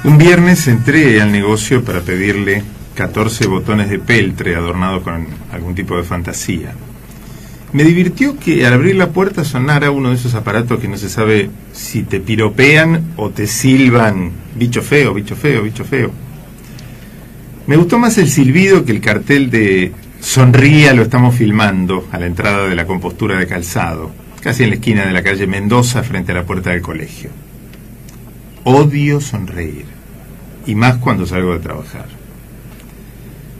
Un viernes entré al negocio para pedirle 14 botones de peltre adornados con algún tipo de fantasía. Me divirtió que al abrir la puerta sonara uno de esos aparatos que no se sabe si te piropean o te silban: bicho feo, bicho feo, bicho feo. Me gustó más el silbido que el cartel de "Sonría, lo estamos filmando" a la entrada de la compostura de Calzado, casi en la esquina de la calle Mendoza, frente a la puerta del colegio. Odio sonreír, y más cuando salgo de trabajar.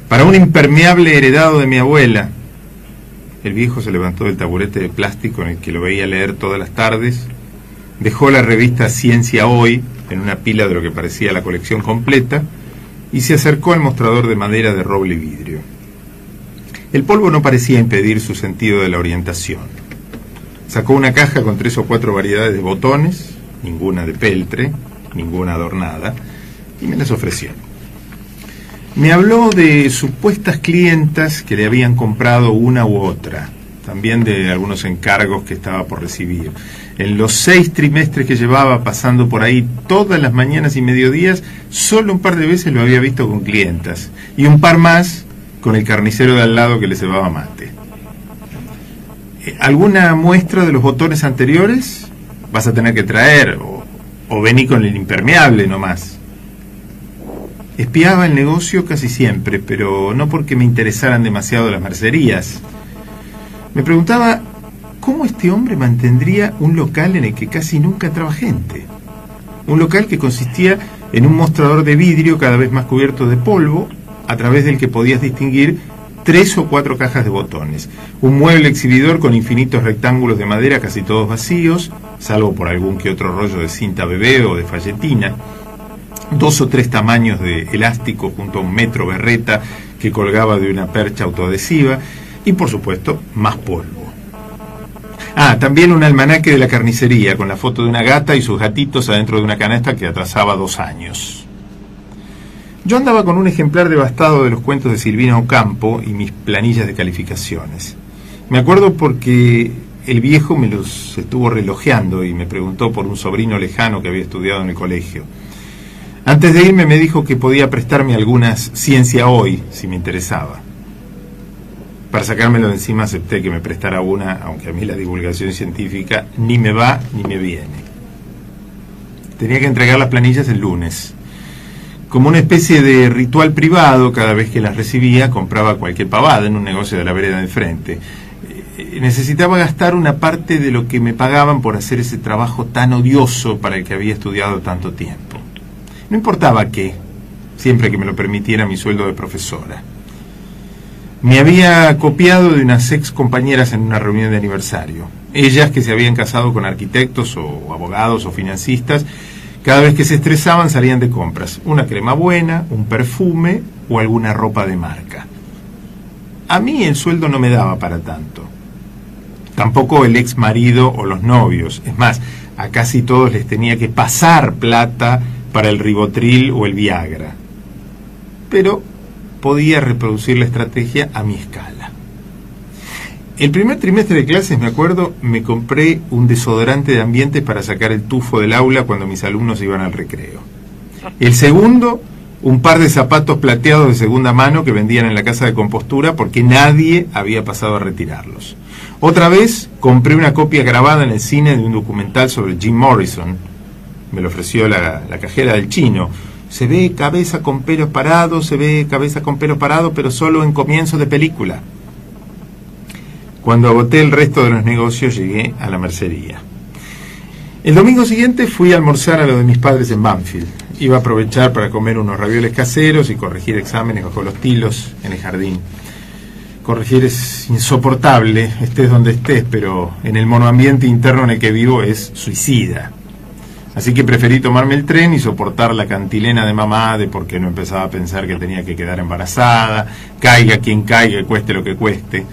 Para un impermeable heredado de mi abuela, el viejo se levantó del taburete de plástico en el que lo veía leer todas las tardes, dejó la revista Ciencia Hoy en una pila de lo que parecía la colección completa y se acercó al mostrador de madera de roble y vidrio. El polvo no parecía impedir su sentido de la orientación. Sacó una caja con 3 o 4 variedades de botones, ninguna de peltre, ninguna adornada, y me las ofreció. Me habló de supuestas clientas que le habían comprado una u otra, también de algunos encargos que estaba por recibir. En los 6 trimestres que llevaba pasando por ahí todas las mañanas y mediodías, solo un par de veces lo había visto con clientas, y un par más con el carnicero de al lado que le cebaba mate. ¿Alguna muestra de los botones anteriores? Vas a tener que traer, o vení con el impermeable nomás. Espiaba el negocio casi siempre, pero no porque me interesaran demasiado las mercerías. Me preguntaba cómo este hombre mantendría un local en el que casi nunca entraba gente. Un local que consistía en un mostrador de vidrio cada vez más cubierto de polvo, a través del que podías distinguir 3 o 4 cajas de botones. Un mueble exhibidor con infinitos rectángulos de madera casi todos vacíos, salvo por algún que otro rollo de cinta bebé o de falletina. 2 o 3 tamaños de elástico junto a un metro berreta que colgaba de una percha autoadhesiva y, por supuesto, más polvo. También un almanaque de la carnicería con la foto de una gata y sus gatitos adentro de una canasta que atrasaba 2 años. Yo andaba con un ejemplar devastado de los cuentos de Silvina Ocampo y mis planillas de calificaciones. Me acuerdo porque el viejo me los estuvo relojeando y me preguntó por un sobrino lejano que había estudiado en el colegio. Antes de irme me dijo que podía prestarme algunas Ciencia Hoy, si me interesaba. Para sacármelo de encima acepté que me prestara una, aunque a mí la divulgación científica ni me va ni me viene. Tenía que entregar las planillas el lunes. Como una especie de ritual privado, cada vez que las recibía compraba cualquier pavada en un negocio de la vereda de enfrente. Necesitaba gastar una parte de lo que me pagaban por hacer ese trabajo tan odioso para el que había estudiado tanto tiempo. No importaba qué, siempre que me lo permitiera mi sueldo de profesora. Me había copiado de unas ex compañeras en una reunión de aniversario. Ellas que se habían casado con arquitectos o abogados o financistas, cada vez que se estresaban salían de compras. Una crema buena, un perfume o alguna ropa de marca. A mí el sueldo no me daba para tanto. Tampoco el ex marido o los novios. Es más, a casi todos les tenía que pasar plata para el Rivotril o el Viagra. Pero podía reproducir la estrategia a mi escala. El primer trimestre de clases, me acuerdo, me compré un desodorante de ambiente para sacar el tufo del aula cuando mis alumnos iban al recreo. El segundo, un par de zapatos plateados de segunda mano que vendían en la casa de compostura porque nadie había pasado a retirarlos. Otra vez compré una copia grabada en el cine de un documental sobre Jim Morrison. Me lo ofreció la cajera del Chino. Se ve cabeza con pelos parados, se ve cabeza con pelos parados, pero solo en comienzo de película. Cuando agoté el resto de los negocios, llegué a la mercería. El domingo siguiente fui a almorzar a lo de mis padres en Banfield. Iba a aprovechar para comer unos ravioles caseros y corregir exámenes bajo los tilos en el jardín. Corregir es insoportable, estés donde estés, pero en el monoambiente interno en el que vivo es suicida. Así que preferí tomarme el tren y soportar la cantilena de mamá de por qué no empezaba a pensar que tenía que quedar embarazada, caiga quien caiga, cueste lo que cueste.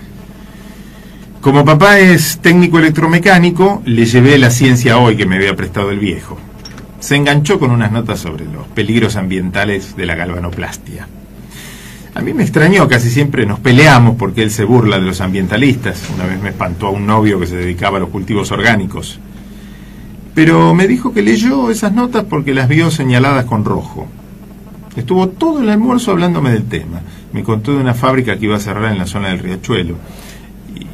Como papá es técnico electromecánico, le llevé la Ciencia Hoy que me había prestado el viejo. Se enganchó con unas notas sobre los peligros ambientales de la galvanoplastia. A mí me extrañó, casi siempre nos peleamos porque él se burla de los ambientalistas. Una vez me espantó a un novio que se dedicaba a los cultivos orgánicos. pero me dijo que leyó esas notas porque las vio señaladas con rojo. Estuvo todo el almuerzo hablándome del tema. Me contó de una fábrica que iba a cerrar en la zona del Riachuelo.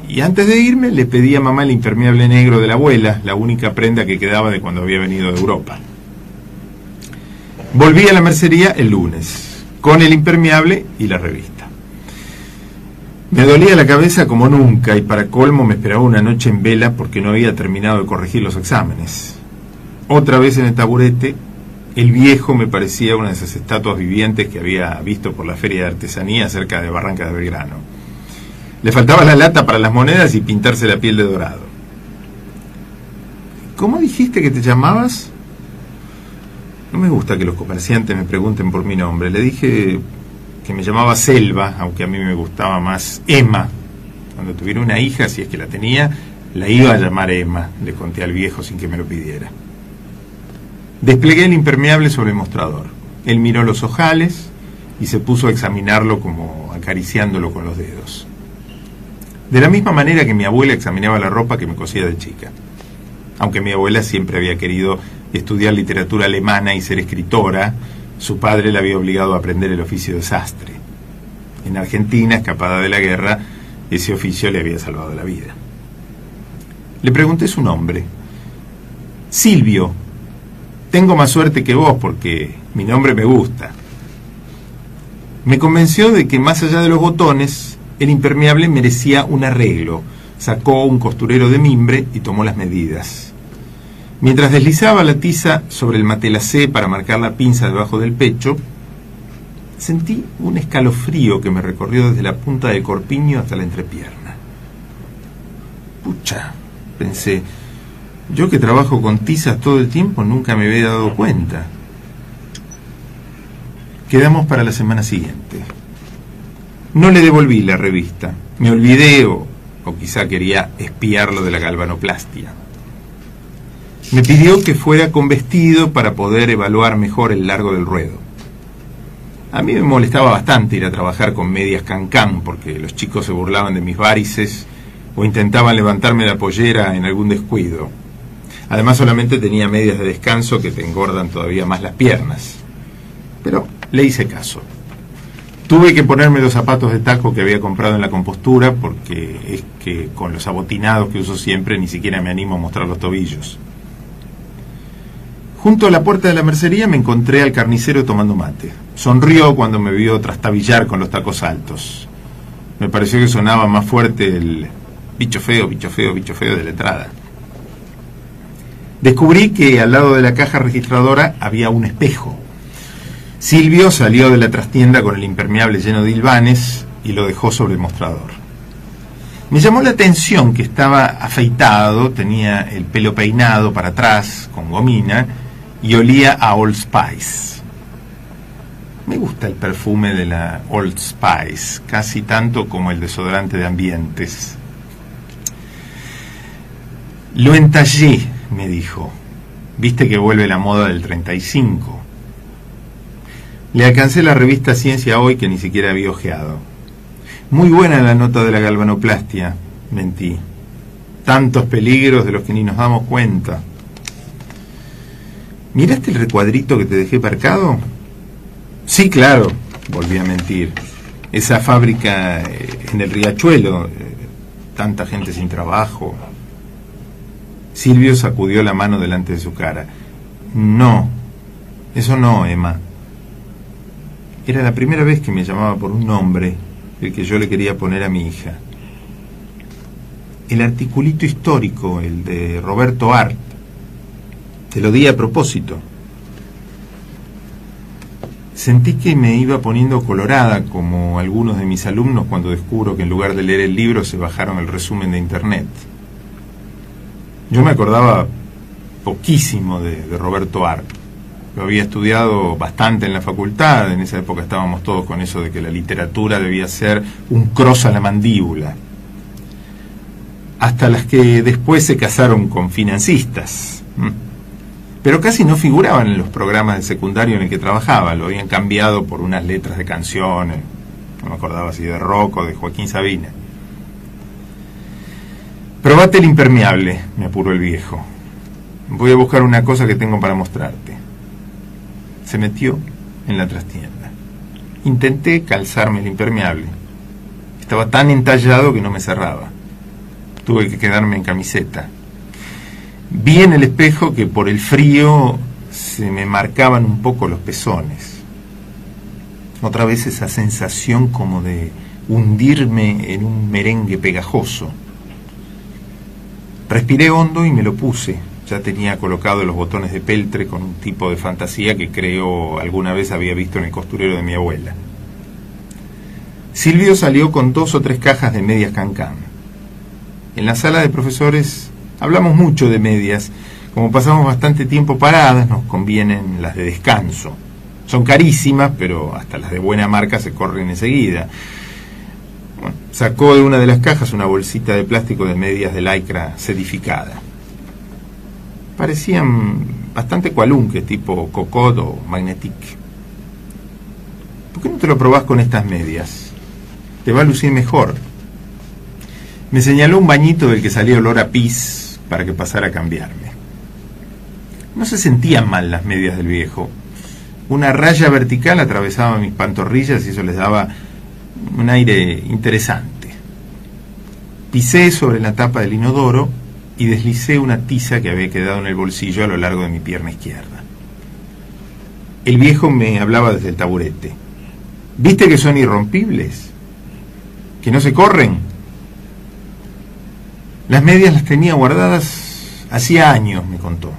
Y antes de irme le pedí a mamá el impermeable negro de la abuela, la única prenda que quedaba de cuando había venido de Europa. Volví a la mercería el lunes, con el impermeable y la revista. Me dolía la cabeza como nunca y para colmo me esperaba una noche en vela porque no había terminado de corregir los exámenes. Otra vez en el taburete, el viejo me parecía una de esas estatuas vivientes que había visto por la feria de artesanía cerca de Barranca de Belgrano. Le faltaba la lata para las monedas y pintarse la piel de dorado. ¿Cómo dijiste que te llamabas? No me gusta que los comerciantes me pregunten por mi nombre. Le dije que me llamaba Selva, aunque a mí me gustaba más Emma. Cuando tuviera una hija, si es que la tenía, la iba a llamar Emma, le conté al viejo sin que me lo pidiera. Desplegué el impermeable sobre el mostrador. Él miró los ojales y se puso a examinarlo como acariciándolo con los dedos. De la misma manera que mi abuela examinaba la ropa que me cosía de chica. Aunque mi abuela siempre había querido estudiar literatura alemana y ser escritora, su padre la había obligado a aprender el oficio de sastre. En Argentina, escapada de la guerra, ese oficio le había salvado la vida. Le pregunté su nombre. Silvio. Tengo más suerte que vos porque mi nombre me gusta. Me convenció de que más allá de los botones, el impermeable merecía un arreglo. Sacó un costurero de mimbre y tomó las medidas. Mientras deslizaba la tiza sobre el matelacé para marcar la pinza debajo del pecho, sentí un escalofrío que me recorrió desde la punta del corpiño hasta la entrepierna. Pucha, pensé, yo que trabajo con tizas todo el tiempo nunca me había dado cuenta. Quedamos para la semana siguiente. No le devolví la revista. Me olvidé o quizá quería espiar lo de la galvanoplastia. Me pidió que fuera con vestido para poder evaluar mejor el largo del ruedo. A mí me molestaba bastante ir a trabajar con medias cancán porque los chicos se burlaban de mis varices o intentaban levantarme la pollera en algún descuido. Además solamente tenía medias de descanso que te engordan todavía más las piernas. Pero le hice caso. Tuve que ponerme los zapatos de taco que había comprado en la compostura porque es que con los abotinados que uso siempre ni siquiera me animo a mostrar los tobillos. Junto a la puerta de la mercería me encontré al carnicero tomando mate. Sonrió cuando me vio trastabillar con los tacos altos. Me pareció que sonaba más fuerte el bicho feo, bicho feo, bicho feo de la entrada. Descubrí que al lado de la caja registradora había un espejo. Silvio salió de la trastienda con el impermeable lleno de hilvanes y lo dejó sobre el mostrador. Me llamó la atención que estaba afeitado, tenía el pelo peinado para atrás, con gomina, y olía a Old Spice. Me gusta el perfume de la Old Spice, casi tanto como el desodorante de ambientes. Lo entallé, me dijo. Viste que vuelve la moda del 35. Le alcancé la revista Ciencia Hoy que ni siquiera había ojeado. Muy buena la nota de la galvanoplastia, mentí. Tantos peligros de los que ni nos damos cuenta. ¿Miraste el recuadrito que te dejé marcado? Sí, claro, volví a mentir. Esa fábrica en el Riachuelo, tanta gente sin trabajo. Silvio sacudió la mano delante de su cara. No, eso no, Emma. Era la primera vez que me llamaba por un nombre, el que yo le quería poner a mi hija. El articulito histórico, el de Roberto Art. Te lo di a propósito. Sentí que me iba poniendo colorada, como algunos de mis alumnos cuando descubro que en lugar de leer el libro se bajaron el resumen de internet. Yo me acordaba poquísimo de Roberto Art. Lo había estudiado bastante en la facultad, en esa época estábamos todos con eso de que la literatura debía ser un cross a la mandíbula. Hasta las que después se casaron con financistas. Pero casi no figuraban en los programas de secundario en el que trabajaba, lo habían cambiado por unas letras de canciones, no me acordaba si de rock o de Joaquín Sabina. Probate el impermeable, me apuró el viejo. voy a buscar una cosa que tengo para mostrarte. Se metió en la trastienda. Intenté calzarme el impermeable. Estaba tan entallado que no me cerraba. Tuve que quedarme en camiseta. Vi en el espejo que por el frío se me marcaban un poco los pezones. Otra vez esa sensación como de hundirme en un merengue pegajoso. Respiré hondo y me lo puse. Ya tenía colocado los botones de peltre con un tipo de fantasía que creo alguna vez había visto en el costurero de mi abuela. Silvio salió con 2 o 3 cajas de medias Can-Can. En la sala de profesores hablamos mucho de medias. Como pasamos bastante tiempo paradas, nos convienen las de descanso. Son carísimas, pero hasta las de buena marca se corren enseguida. Bueno, sacó de una de las cajas una bolsita de plástico de medias de lycra sedificada. Parecían bastante cualunques, tipo Cocod o Magnetic. ¿Por qué no te lo probás con estas medias? Te va a lucir mejor. Me señaló un bañito del que salía olor a pis para que pasara a cambiarme. No se sentían mal las medias del viejo. Una raya vertical atravesaba mis pantorrillas y eso les daba un aire interesante. Pisé sobre la tapa del inodoro y deslicé una tiza que había quedado en el bolsillo a lo largo de mi pierna izquierda. El viejo me hablaba desde el taburete. ¿Viste que son irrompibles? ¿Que no se corren? Las medias las tenía guardadas hacía años, me contó.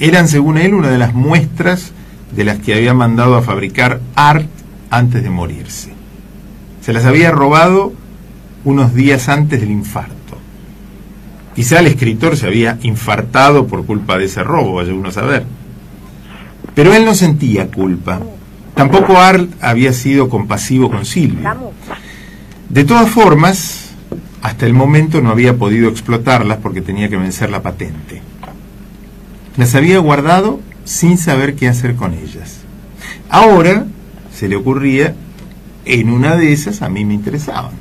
Eran, según él, una de las muestras de las que había mandado a fabricar Art antes de morirse. Se las había robado unos días antes del infarto. Quizá el escritor se había infartado por culpa de ese robo, vaya uno a saber. Pero él no sentía culpa. Tampoco Art había sido compasivo con Silvio. De todas formas, hasta el momento no había podido explotarlas porque tenía que vencer la patente. Las había guardado sin saber qué hacer con ellas. Ahora se le ocurría, en una de esas a mí me interesaban.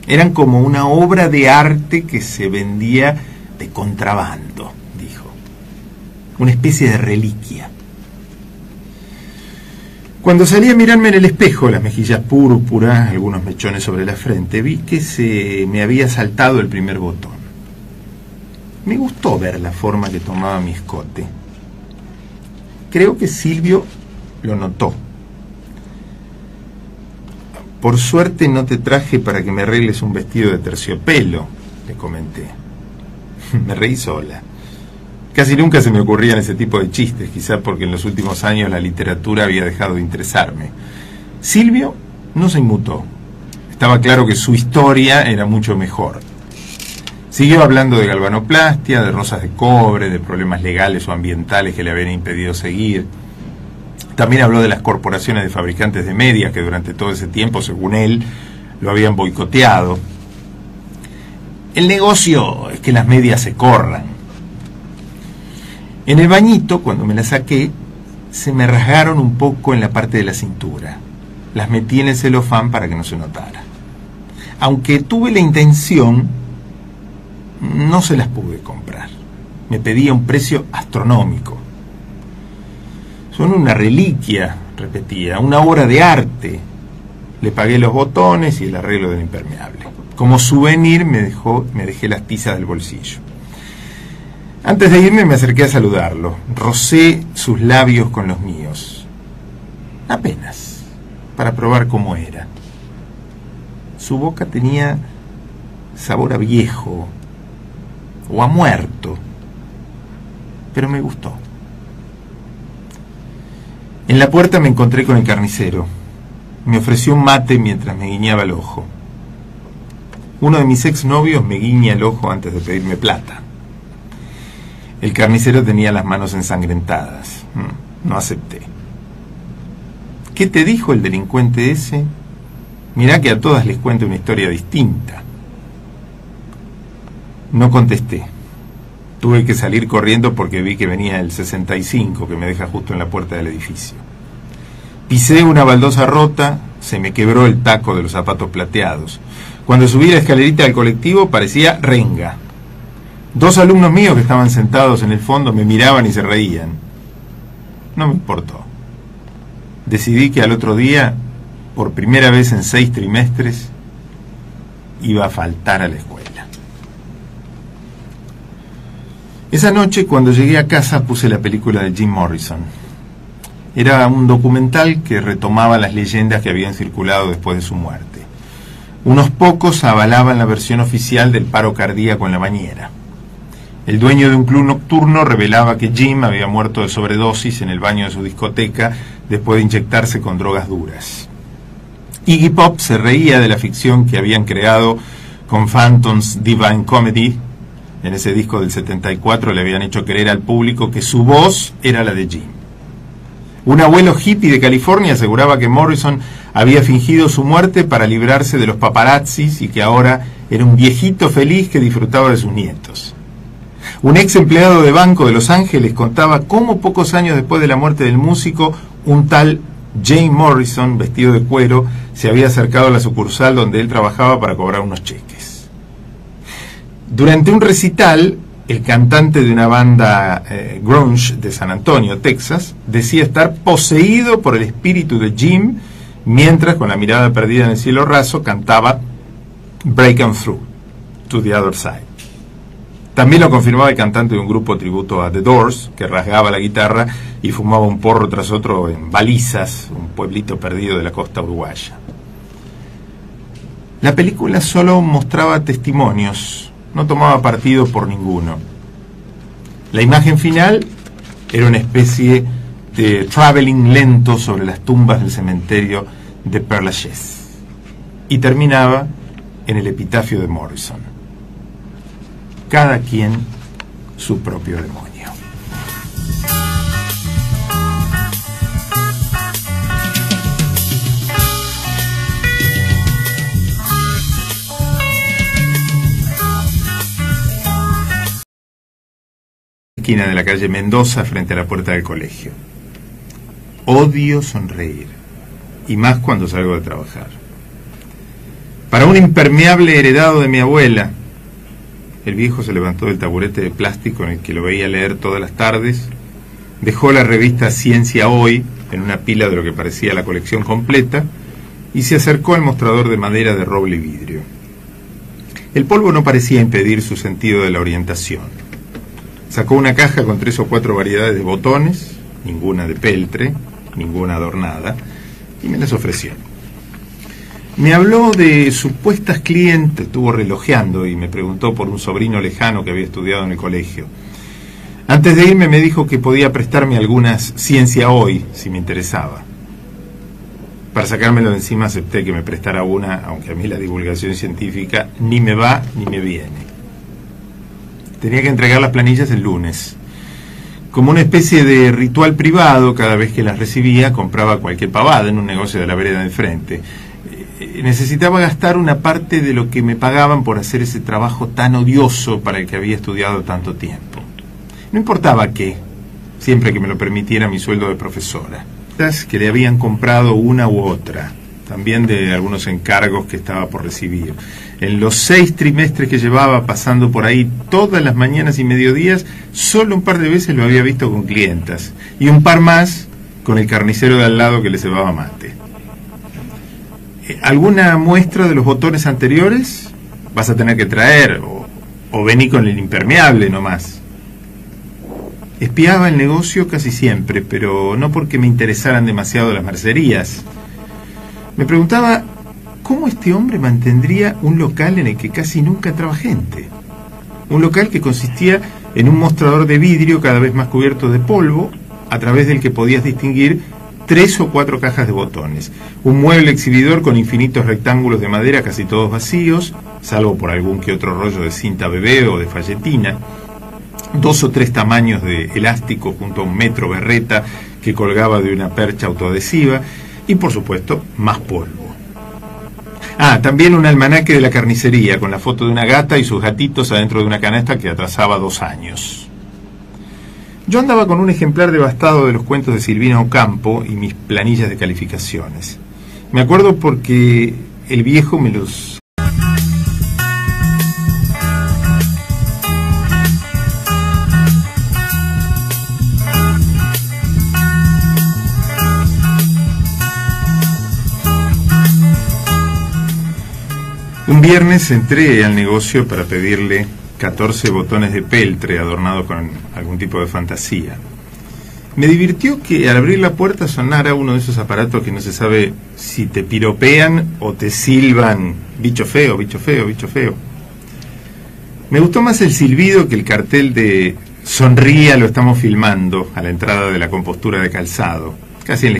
Eran como una obra de arte que se vendía de contrabando, dijo. Una especie de reliquia. Cuando salí a mirarme en el espejo, las mejillas púrpuras, algunos mechones sobre la frente, vi que se me había saltado el primer botón. Me gustó ver la forma que tomaba mi escote. Creo que Silvio lo notó. Por suerte no te traje para que me arregles un vestido de terciopelo, le comenté. Me reí sola. Casi nunca se me ocurrían ese tipo de chistes, quizá porque en los últimos años la literatura había dejado de interesarme. Silvio no se inmutó. Estaba claro que su historia era mucho mejor. Siguió hablando de galvanoplastia, de rosas de cobre, de problemas legales o ambientales que le habían impedido seguir. También habló de las corporaciones de fabricantes de medias que durante todo ese tiempo, según él, lo habían boicoteado. El negocio es que las medias se corran. En el bañito, cuando me las saqué, se me rasgaron un poco en la parte de la cintura. Las metí en el celofán para que no se notara. Aunque tuve la intención, no se las pude comprar. Me pedía un precio astronómico. Son una reliquia, repetía, una obra de arte. Le pagué los botones y el arreglo del impermeable. Como souvenir me dejé las tizas del bolsillo. Antes de irme me acerqué a saludarlo. Rocé sus labios con los míos. Apenas, para probar cómo era. Su boca tenía sabor a viejo o a muerto, pero me gustó. En la puerta me encontré con el carnicero. Me ofreció un mate mientras me guiñaba el ojo. Uno de mis exnovios me guiña el ojo antes de pedirme plata. El carnicero tenía las manos ensangrentadas. No acepté. ¿Qué te dijo el delincuente ese? Mirá que a todas les cuento una historia distinta. No contesté. Tuve que salir corriendo porque vi que venía el 65 que me deja justo en la puerta del edificio. Pisé una baldosa rota, se me quebró el taco de los zapatos plateados. Cuando subí la escalerita del colectivo parecía renga. 2 alumnos míos que estaban sentados en el fondo me miraban y se reían. No me importó. Decidí que al otro día, por primera vez en 6 trimestres, iba a faltar a la escuela. Esa noche, cuando llegué a casa, puse la película de Jim Morrison. Era un documental que retomaba las leyendas que habían circulado después de su muerte. Unos pocos avalaban la versión oficial del paro cardíaco en la bañera. El dueño de un club nocturno revelaba que Jim había muerto de sobredosis en el baño de su discoteca después de inyectarse con drogas duras. Iggy Pop se reía de la ficción que habían creado con Phantom's Divine Comedy. En ese disco del 74 le habían hecho creer al público que su voz era la de Jim. Un abuelo hippie de California aseguraba que Morrison había fingido su muerte para librarse de los paparazzis y que ahora era un viejito feliz que disfrutaba de sus nietos. Un ex empleado de banco de Los Ángeles contaba cómo pocos años después de la muerte del músico, un tal Jim Morrison, vestido de cuero, se había acercado a la sucursal donde él trabajaba para cobrar unos cheques. Durante un recital, el cantante de una banda grunge de San Antonio, Texas, decía estar poseído por el espíritu de Jim, mientras con la mirada perdida en el cielo raso cantaba Breaking Through to the Other Side. También lo confirmaba el cantante de un grupo tributo a The Doors, que rasgaba la guitarra y fumaba un porro tras otro en Balizas, un pueblito perdido de la costa uruguaya. La película solo mostraba testimonios, no tomaba partido por ninguno. La imagen final era una especie de traveling lento sobre las tumbas del cementerio de Père Lachaise y terminaba en el epitafio de Morrison: cada quien su propio demonio. Esquina de la calle Mendoza, frente a la puerta del colegio. Odio sonreír, y más cuando salgo de trabajar. Para un impermeable heredado de mi abuela, el viejo se levantó del taburete de plástico en el que lo veía leer todas las tardes, dejó la revista Ciencia Hoy en una pila de lo que parecía la colección completa y se acercó al mostrador de madera de roble y vidrio. El polvo no parecía impedir su sentido de la orientación. Sacó una caja con 3 o 4 variedades de botones, ninguna de peltre, ninguna adornada, y me las ofreció. Me habló de supuestas clientes, estuvo relojeando y me preguntó por un sobrino lejano que había estudiado en el colegio. Antes de irme me dijo que podía prestarme algunas Ciencia Hoy, si me interesaba. Para sacármelo de encima acepté que me prestara una, aunque a mí la divulgación científica ni me va ni me viene. Tenía que entregar las planillas el lunes. Como una especie de ritual privado, cada vez que las recibía compraba cualquier pavada en un negocio de la vereda de frente. Necesitaba gastar una parte de lo que me pagaban por hacer ese trabajo tan odioso para el que había estudiado tanto tiempo. No importaba qué, siempre que me lo permitiera mi sueldo de profesora. Que le habían comprado una u otra, también de algunos encargos que estaba por recibir. En los 6 trimestres que llevaba pasando por ahí todas las mañanas y mediodías, solo un par de veces lo había visto con clientas, y un par más con el carnicero de al lado que le cebaba mate. ¿Alguna muestra de los botones anteriores? Vas a tener que traer, o vení con el impermeable nomás. Espiaba el negocio casi siempre, pero no porque me interesaran demasiado las mercerías. Me preguntaba cómo este hombre mantendría un local en el que casi nunca entraba gente. Un local que consistía en un mostrador de vidrio cada vez más cubierto de polvo, a través del que podías distinguir 3 o 4 cajas de botones, un mueble exhibidor con infinitos rectángulos de madera casi todos vacíos, salvo por algún que otro rollo de cinta bebé o de falletina, 2 o 3 tamaños de elástico junto a un metro berreta que colgaba de una percha autoadhesiva y, por supuesto, más polvo. También un almanaque de la carnicería con la foto de una gata y sus gatitos adentro de una canasta que atrasaba 2 años. Yo andaba con un ejemplar devastado de los cuentos de Silvina Ocampo y mis planillas de calificaciones. Me acuerdo porque el viejo me los Un viernes entré al negocio para pedirle 14 botones de peltre adornados con algún tipo de fantasía. Me divirtió que al abrir la puerta sonara uno de esos aparatos que no se sabe si te piropean o te silban: bicho feo, bicho feo, bicho feo. Me gustó más el silbido que el cartel de "sonría, lo estamos filmando" a la entrada de la compostura de calzado, casi en la